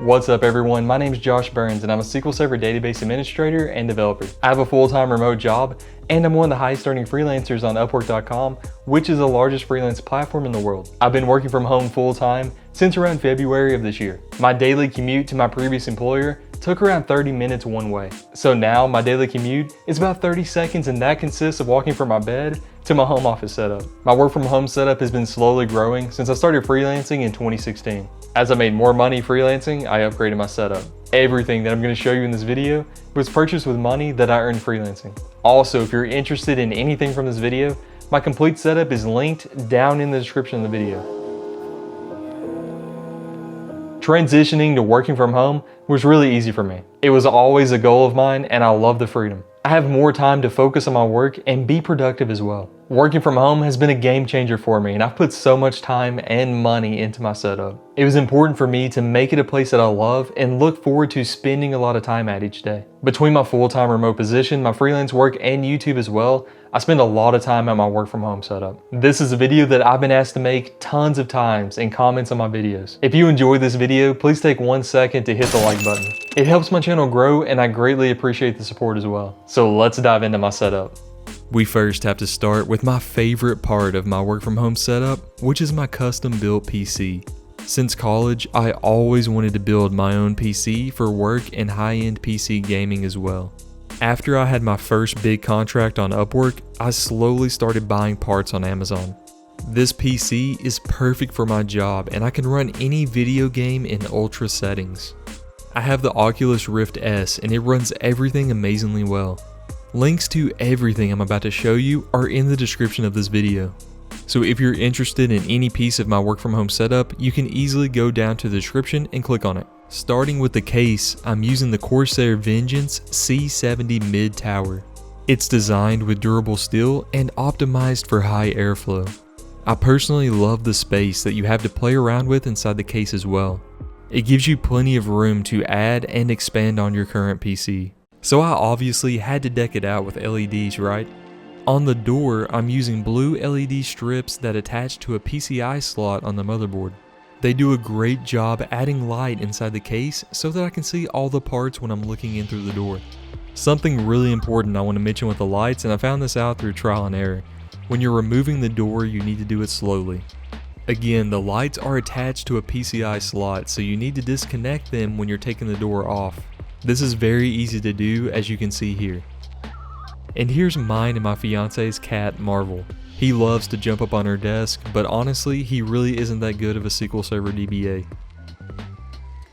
What's up everyone, my name is Josh Burns and I'm a SQL Server database administrator and developer. I have a full-time remote job and I'm one of the highest earning freelancers on Upwork.com, which is the largest freelance platform in the world. I've been working from home full-time since around February of this year. My daily commute to my previous employer took around 30 minutes one way. So now my daily commute is about 30 seconds and that consists of walking from my bed to my home office setup. My work from home setup has been slowly growing since I started freelancing in 2016. As I made more money freelancing, I upgraded my setup. Everything that I'm going to show you in this video was purchased with money that I earned freelancing. Also, if you're interested in anything from this video, my complete setup is linked down in the description of the video. Transitioning to working from home was really easy for me. It was always a goal of mine and I love the freedom. I have more time to focus on my work and be productive as well. Working from home has been a game changer for me and I've put so much time and money into my setup. It was important for me to make it a place that I love and look forward to spending a lot of time at each day. Between my full-time remote position, my freelance work, and YouTube as well, I spend a lot of time at my work from home setup. This is a video that I've been asked to make tons of times in comments on my videos. If you enjoyed this video, please take 1 second to hit the like button. It helps my channel grow and I greatly appreciate the support as well. So let's dive into my setup. We first have to start with my favorite part of my work from home setup, which is my custom built PC. Since college, I always wanted to build my own PC for work and high-end PC gaming as well. After I had my first big contract on Upwork, I slowly started buying parts on Amazon. This PC is perfect for my job and I can run any video game in ultra settings. I have the Oculus Rift S and it runs everything amazingly well. Links to everything I'm about to show you are in the description of this video. So if you're interested in any piece of my work from home setup, you can easily go down to the description and click on it. Starting with the case, I'm using the Corsair Vengeance C70 Mid Tower. It's designed with durable steel and optimized for high airflow. I personally love the space that you have to play around with inside the case as well. It gives you plenty of room to add and expand on your current PC. So I obviously had to deck it out with LEDs, right? On the door, I'm using blue LED strips that attach to a PCI slot on the motherboard. They do a great job adding light inside the case so that I can see all the parts when I'm looking in through the door. Something really important I want to mention with the lights, and I found this out through trial and error. When you're removing the door, you need to do it slowly. Again, the lights are attached to a PCI slot, so you need to disconnect them when you're taking the door off. This is very easy to do, as you can see here. And here's mine and my fiance's cat, Marvel. He loves to jump up on her desk, but honestly, he really isn't that good of a SQL Server DBA.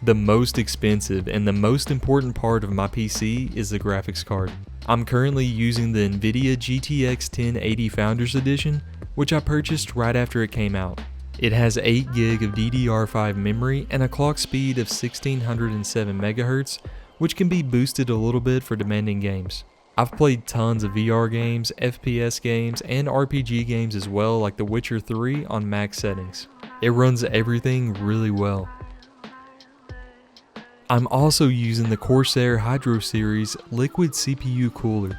The most expensive and the most important part of my PC is the graphics card. I'm currently using the NVIDIA GTX 1080 Founders Edition, which I purchased right after it came out. It has 8 GB of DDR5 memory and a clock speed of 1607 MHz, which can be boosted a little bit for demanding games. I've played tons of VR games, FPS games, and RPG games as well, like The Witcher 3 on max settings. It runs everything really well. I'm also using the Corsair Hydro Series Liquid CPU Cooler.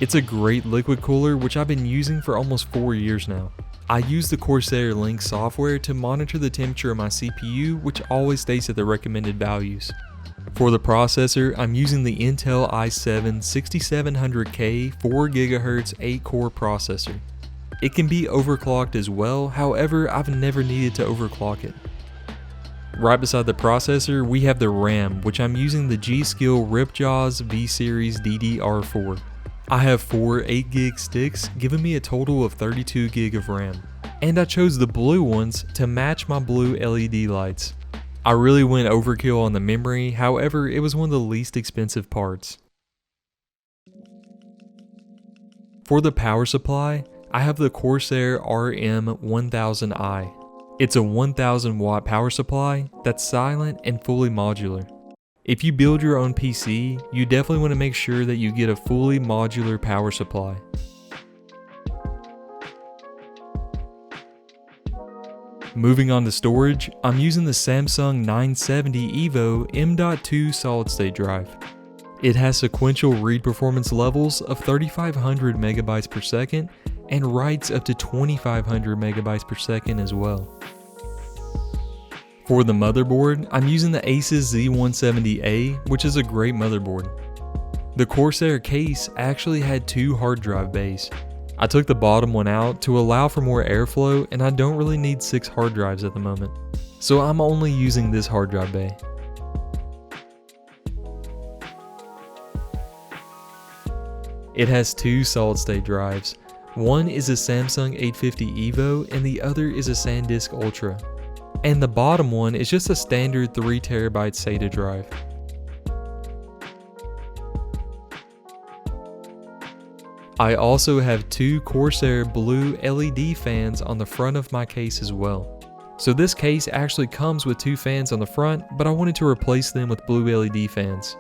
It's a great liquid cooler which I've been using for almost 4 years now. I use the Corsair Link software to monitor the temperature of my CPU, which always stays at the recommended values. For the processor, I'm using the Intel i7 6700K 4GHz 8-core processor. It can be overclocked as well, however, I've never needed to overclock it. Right beside the processor, we have the RAM, which I'm using the G-Skill Ripjaws V-Series DDR4. I have 4 8GB sticks, giving me a total of 32GB of RAM. And I chose the blue ones to match my blue LED lights. I really went overkill on the memory, however, it was one of the least expensive parts. For the power supply, I have the Corsair RM1000i. It's a 1000 watt power supply that's silent and fully modular. If you build your own PC, you definitely want to make sure that you get a fully modular power supply. Moving on to storage, I'm using the Samsung 970 EVO M.2 solid state drive. It has sequential read performance levels of 3500 megabytes per second and writes up to 2500 megabytes per second as well. For the motherboard, I'm using the Asus Z170A, which is a great motherboard. The Corsair case actually had 2 hard drive bays. I took the bottom one out to allow for more airflow, and I don't really need 6 hard drives at the moment. So I'm only using this hard drive bay. It has 2 solid state drives. One is a Samsung 850 EVO and the other is a SanDisk Ultra. And the bottom one is just a standard 3TB SATA drive. I also have 2 Corsair blue LED fans on the front of my case as well. So this case actually comes with 2 fans on the front, but I wanted to replace them with blue LED fans.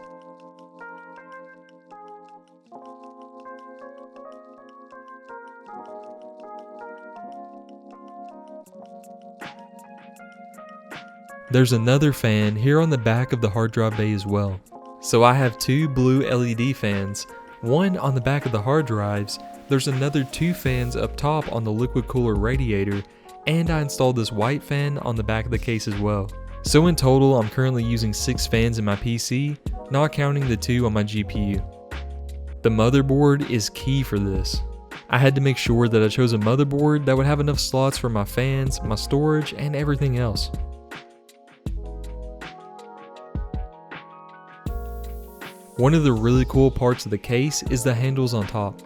There's another fan here on the back of the hard drive bay as well. So I have 2 blue LED fans, one on the back of the hard drives, there's another 2 fans up top on the liquid cooler radiator, and I installed this white fan on the back of the case as well. So in total, I'm currently using 6 fans in my PC, not counting the 2 on my GPU. The motherboard is key for this. I had to make sure that I chose a motherboard that would have enough slots for my fans, my storage, and everything else. One of the really cool parts of the case is the handles on top.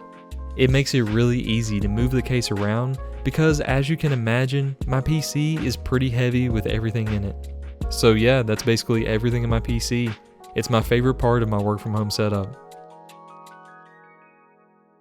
It makes it really easy to move the case around because, as you can imagine, my PC is pretty heavy with everything in it. So yeah, that's basically everything in my PC. It's my favorite part of my work from home setup.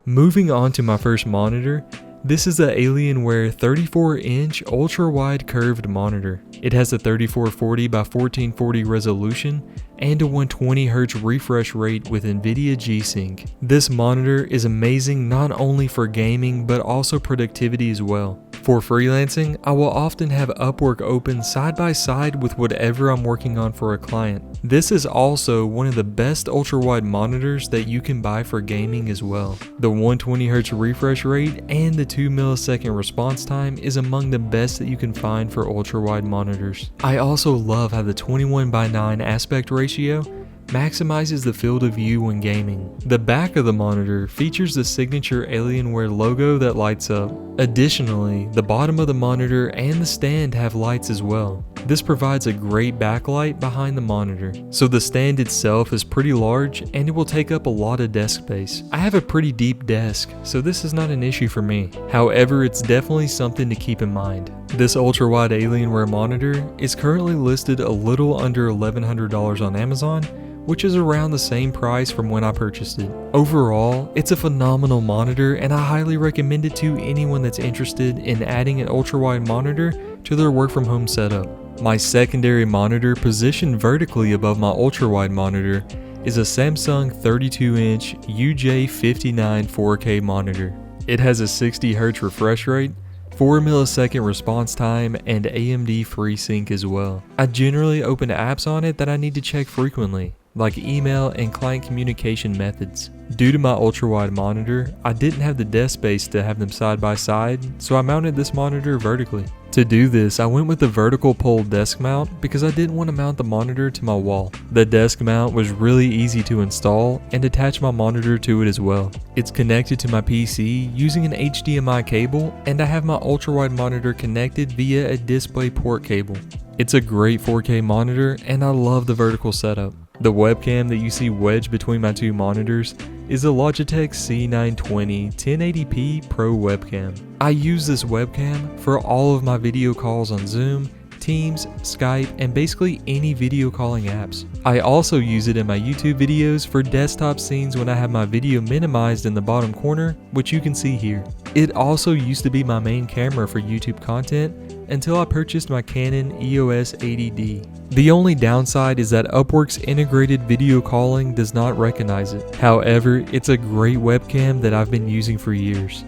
Moving on to my first monitor, this is the Alienware 34-inch ultra-wide curved monitor. It has a 3440 by 1440 resolution and a 120Hz refresh rate with NVIDIA G-Sync. This monitor is amazing not only for gaming but also productivity as well. For freelancing, I will often have Upwork open side by side with whatever I'm working on for a client. This is also one of the best ultra-wide monitors that you can buy for gaming as well. The 120Hz refresh rate and the 2 millisecond response time is among the best that you can find for ultra-wide monitors. I also love how the 21:9 aspect ratio maximizes the field of view when gaming. The back of the monitor features the signature Alienware logo that lights up. Additionally, the bottom of the monitor and the stand have lights as well. This provides a great backlight behind the monitor. So the stand itself is pretty large and it will take up a lot of desk space. I have a pretty deep desk, so this is not an issue for me. However, it's definitely something to keep in mind. This ultra-wide Alienware monitor is currently listed a little under $1,100 on Amazon, which is around the same price from when I purchased it. Overall, it's a phenomenal monitor and I highly recommend it to anyone that's interested in adding an ultra-wide monitor to their work from home setup. My secondary monitor positioned vertically above my ultra-wide monitor is a Samsung 32-inch UJ59 4K monitor. It has a 60Hz refresh rate, 4 millisecond response time, and AMD FreeSync as well. I generally open apps on it that I need to check frequently, like email and client communication methods. Due to my ultra-wide monitor, I didn't have the desk space to have them side by side, so I mounted this monitor vertically. To do this, I went with the vertical pole desk mount because I didn't want to mount the monitor to my wall. The desk mount was really easy to install and attach my monitor to it as well. It's connected to my PC using an HDMI cable, and I have my ultra-wide monitor connected via a DisplayPort cable. It's a great 4K monitor and I love the vertical setup. The webcam that you see wedged between my 2 monitors is a Logitech C920 1080p Pro webcam. I use this webcam for all of my video calls on Zoom, Teams, Skype, and basically any video calling apps. I also use it in my YouTube videos for desktop scenes when I have my video minimized in the bottom corner, which you can see here. It also used to be my main camera for YouTube content until I purchased my Canon EOS 80D. The only downside is that Upwork's integrated video calling does not recognize it. However, it's a great webcam that I've been using for years.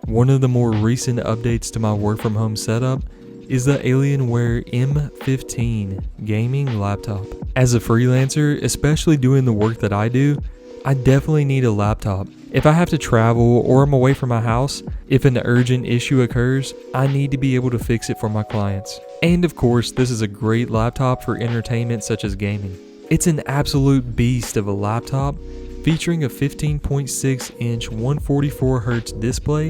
One of the more recent updates to my work from home setup is the Alienware M15 gaming laptop. As a freelancer, especially doing the work that I do, I definitely need a laptop, If I have to travel or I'm away from my house, if an urgent issue occurs, I need to be able to fix it for my clients. And of course, this is a great laptop for entertainment such as gaming. It's an absolute beast of a laptop, featuring a 15.6-inch 144Hz display,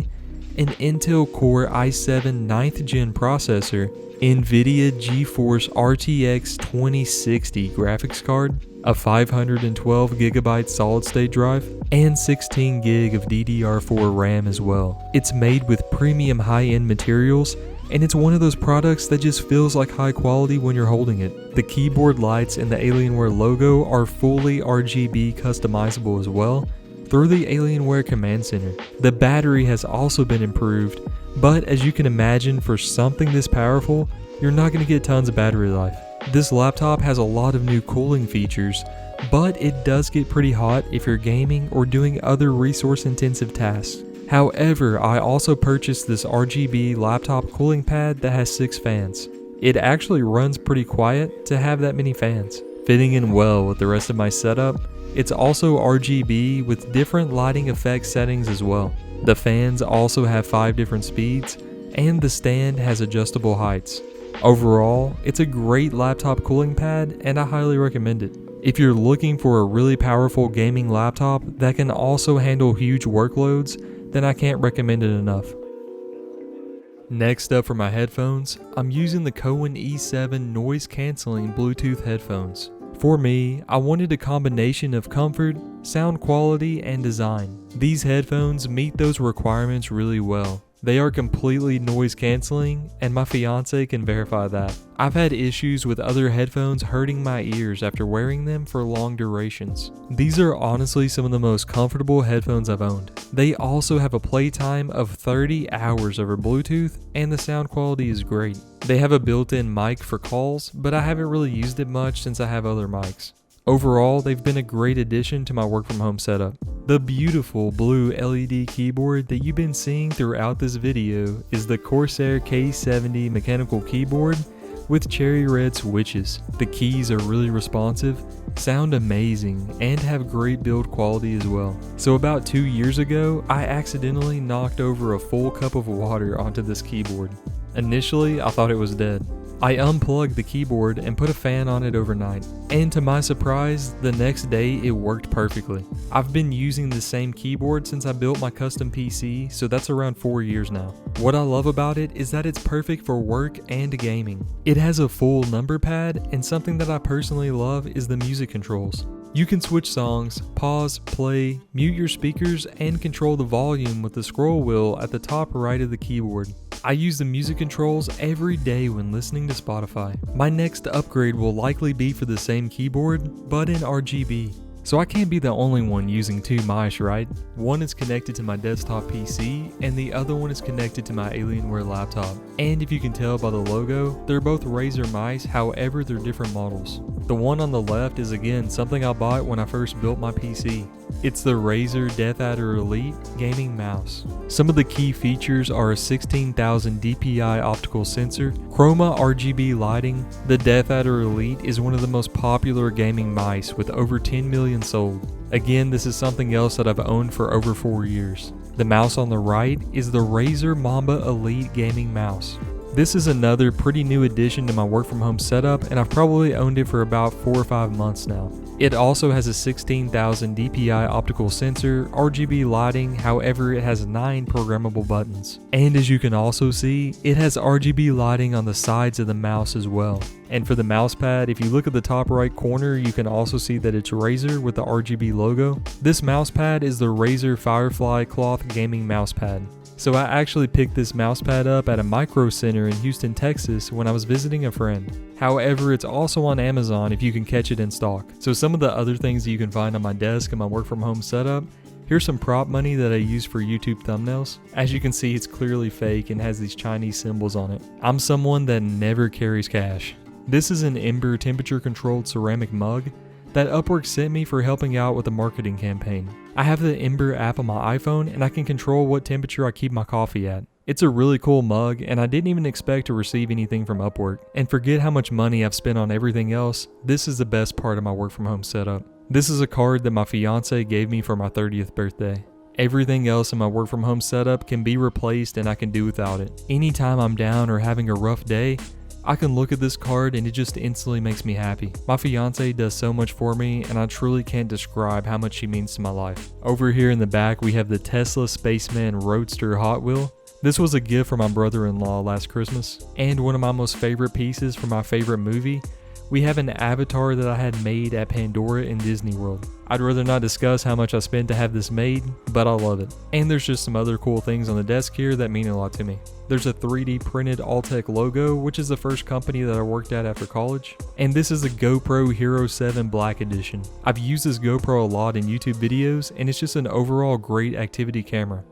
an Intel Core i7 9th Gen processor, NVIDIA GeForce RTX 2060 graphics card, a 512GB solid-state drive, and 16GB of DDR4 RAM as well. It's made with premium high-end materials, and it's one of those products that just feels like high quality when you're holding it. The keyboard lights and the Alienware logo are fully RGB customizable as well through the Alienware Command Center. The battery has also been improved, but as you can imagine, for something this powerful, you're not going to get tons of battery life. This laptop has a lot of new cooling features, but it does get pretty hot if you're gaming or doing other resource-intensive tasks. However, I also purchased this Rgb Laptop Cooling Pad that has 6 fans. It actually runs pretty quiet to have that many fans, fitting in well with the rest of my setup. It's also RGB with different lighting effect settings as well. The fans also have 5 different speeds, and the stand has adjustable heights. Overall, it's a great laptop cooling pad, and I highly recommend it. If you're looking for a really powerful gaming laptop that can also handle huge workloads, then I can't recommend it enough. Next up for my headphones, I'm using the Cohen E7 noise cancelling Bluetooth headphones. For me, I wanted a combination of comfort, sound quality, and design. These headphones meet those requirements really well. They are completely noise cancelling, and my fiance can verify that. I've had issues with other headphones hurting my ears after wearing them for long durations. These are honestly some of the most comfortable headphones I've owned. They also have a playtime of 30 hours over Bluetooth, and the sound quality is great. They have a built-in mic for calls, but I haven't really used it much since I have other mics. Overall, they've been a great addition to my work from home setup. The beautiful blue LED keyboard that you've been seeing throughout this video is the Corsair K70 mechanical keyboard with cherry red switches. The keys are really responsive, sound amazing, and have great build quality as well. So about 2 years ago, I accidentally knocked over a full cup of water onto this keyboard. Initially, I thought it was dead. I unplugged the keyboard and put a fan on it overnight, and to my surprise, the next day it worked perfectly. I've been using the same keyboard since I built my custom PC, so that's around 4 years now. What I love about it is that it's perfect for work and gaming. It has a full number pad, and something that I personally love is the music controls. You can switch songs, pause, play, mute your speakers, and control the volume with the scroll wheel at the top right of the keyboard. I use the music controls every day when listening to Spotify. My next upgrade will likely be for the same keyboard, but in RGB. So I can't be the only one using 2 mice, right? One is connected to my desktop PC, and the other one is connected to my Alienware laptop. And if you can tell by the logo, they're both Razer mice, however they're different models. The one on the left is again something I bought when I first built my PC. It's the Razer Deathadder Elite gaming mouse. Some of the key features are a 16,000 dpi optical sensor, chroma RGB lighting. The Deathadder Elite is one of the most popular gaming mice with over 10 million sold. Again, this is something else that I've owned for over 4 years. The mouse on the right is the Razer Mamba Elite gaming mouse. This is another pretty new addition to my work from home setup, and I've probably owned it for about 4 or 5 months now. It also has a 16,000 dpi optical sensor, RGB lighting, however it has 9 programmable buttons. And as you can also see, it has RGB lighting on the sides of the mouse as well. And for the mouse pad, if you look at the top right corner, you can also see that it's Razer with the RGB logo. This mouse pad is the Razer Firefly cloth gaming mouse pad. So I actually picked this mousepad up at a micro center in Houston, Texas when I was visiting a friend. However, it's also on Amazon if you can catch it in stock. So some of the other things that you can find on my desk in my work from home setup, here's some prop money that I use for YouTube thumbnails. As you can see, it's clearly fake and has these Chinese symbols on it. I'm someone that never carries cash. This is an Ember temperature controlled ceramic mug that Upwork sent me for helping out with a marketing campaign. I have the Ember app on my iPhone, and I can control what temperature I keep my coffee at. It's a really cool mug, and I didn't even expect to receive anything from Upwork. And forget how much money I've spent on everything else, this is the best part of my work from home setup. This is a card that my fiance gave me for my 30th birthday. Everything else in my work from home setup can be replaced and I can do without it. Anytime I'm down or having a rough day, I can look at this card and it just instantly makes me happy. My fiance does so much for me and I truly can't describe how much she means to my life. Over here in the back we have the Tesla Spaceman Roadster Hot Wheel. This was a gift from my brother-in-law last Christmas. And one of my most favorite pieces from my favorite movie, we have an avatar that I had made at Pandora in Disney World. I'd rather not discuss how much I spent to have this made, but I love it. And there's just some other cool things on the desk here that mean a lot to me. There's a 3D printed Alltech logo, which is the first company that I worked at after college. And this is a GoPro Hero 7 Black Edition. I've used this GoPro a lot in YouTube videos, and it's just an overall great activity camera.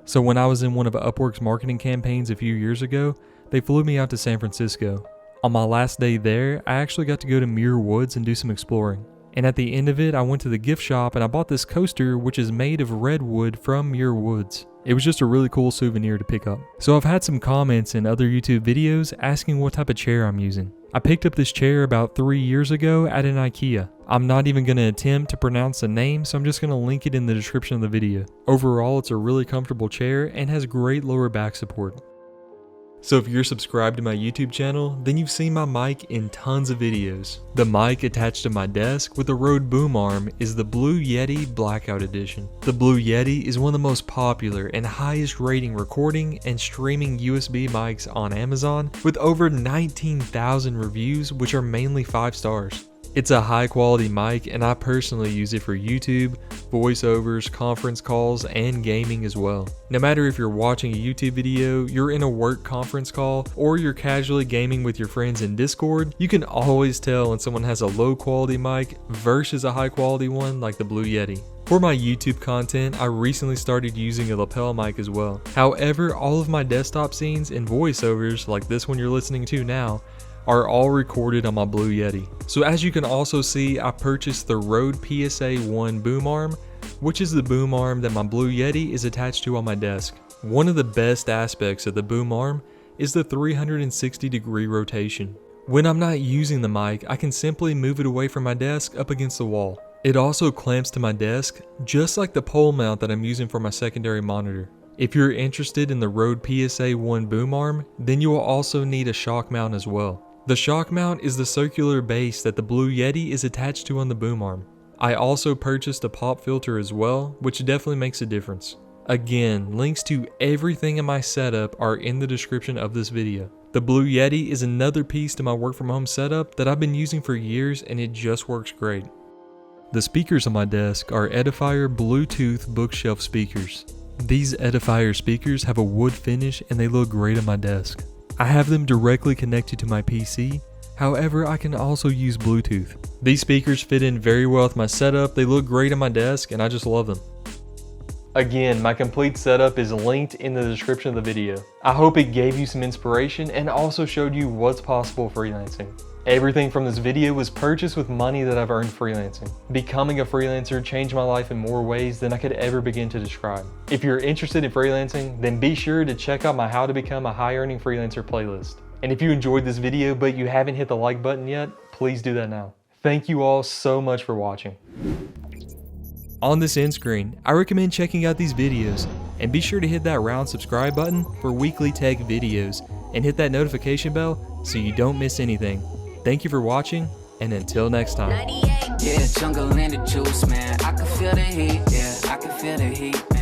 So when I was in one of Upwork's marketing campaigns a few years ago, they flew me out to San Francisco. On my last day there, I actually got to go to Muir Woods and do some exploring. And at the end of it, I went to the gift shop and I bought this coaster which is made of redwood from Muir Woods. It was just a really cool souvenir to pick up. So I've had some comments in other YouTube videos asking what type of chair I'm using. I picked up this chair about 3 years ago at an IKEA. I'm not even going to attempt to pronounce the name, so I'm just going to link it in the description of the video. Overall, it's a really comfortable chair and has great lower back support. So if you're subscribed to my YouTube channel, then you've seen my mic in tons of videos. The mic attached to my desk with the Rode boom arm is the Blue Yeti Blackout Edition. The Blue Yeti is one of the most popular and highest rating recording and streaming USB mics on Amazon with over 19,000 reviews, which are mainly 5 stars. It's a high quality mic and I personally use it for YouTube, voiceovers, conference calls, and gaming as well. No matter if you're watching a YouTube video, you're in a work conference call, or you're casually gaming with your friends in Discord, you can always tell when someone has a low quality mic versus a high quality one like the Blue Yeti. For my YouTube content, I recently started using a lapel mic as well. However, all of my desktop scenes and voiceovers, like this one you're listening to now, are all recorded on my Blue Yeti. So as you can also see, I purchased the Rode PSA-1 boom arm, which is the boom arm that my Blue Yeti is attached to on my desk. One of the best aspects of the boom arm is the 360-degree rotation. When I'm not using the mic, I can simply move it away from my desk up against the wall. It also clamps to my desk, just like the pole mount that I'm using for my secondary monitor. If you're interested in the Rode PSA-1 boom arm, then you will also need a shock mount as well. The shock mount is the circular base that the Blue Yeti is attached to on the boom arm. I also purchased a pop filter as well, which definitely makes a difference. Again, links to everything in my setup are in the description of this video. The Blue Yeti is another piece to my work from home setup that I've been using for years and it just works great. The speakers on my desk are Edifier Bluetooth bookshelf speakers. These Edifier speakers have a wood finish and they look great on my desk. I have them directly connected to my PC, however I can also use Bluetooth. These speakers fit in very well with my setup, they look great on my desk, and I just love them. Again, my complete setup is linked in the description of the video. I hope it gave you some inspiration and also showed you what's possible freelancing. Everything from this video was purchased with money that I've earned freelancing. Becoming a freelancer changed my life in more ways than I could ever begin to describe. If you're interested in freelancing, then be sure to check out my How to Become a High Earning Freelancer playlist. And if you enjoyed this video but you haven't hit the like button yet, please do that now. Thank you all so much for watching. On this end screen, I recommend checking out these videos, and be sure to hit that round subscribe button for weekly tech videos, and hit that notification bell so you don't miss anything. Thank you for watching, and until next time. Yeah, jungle and the juice, man. I can feel the heat, yeah, I can feel the heat, man.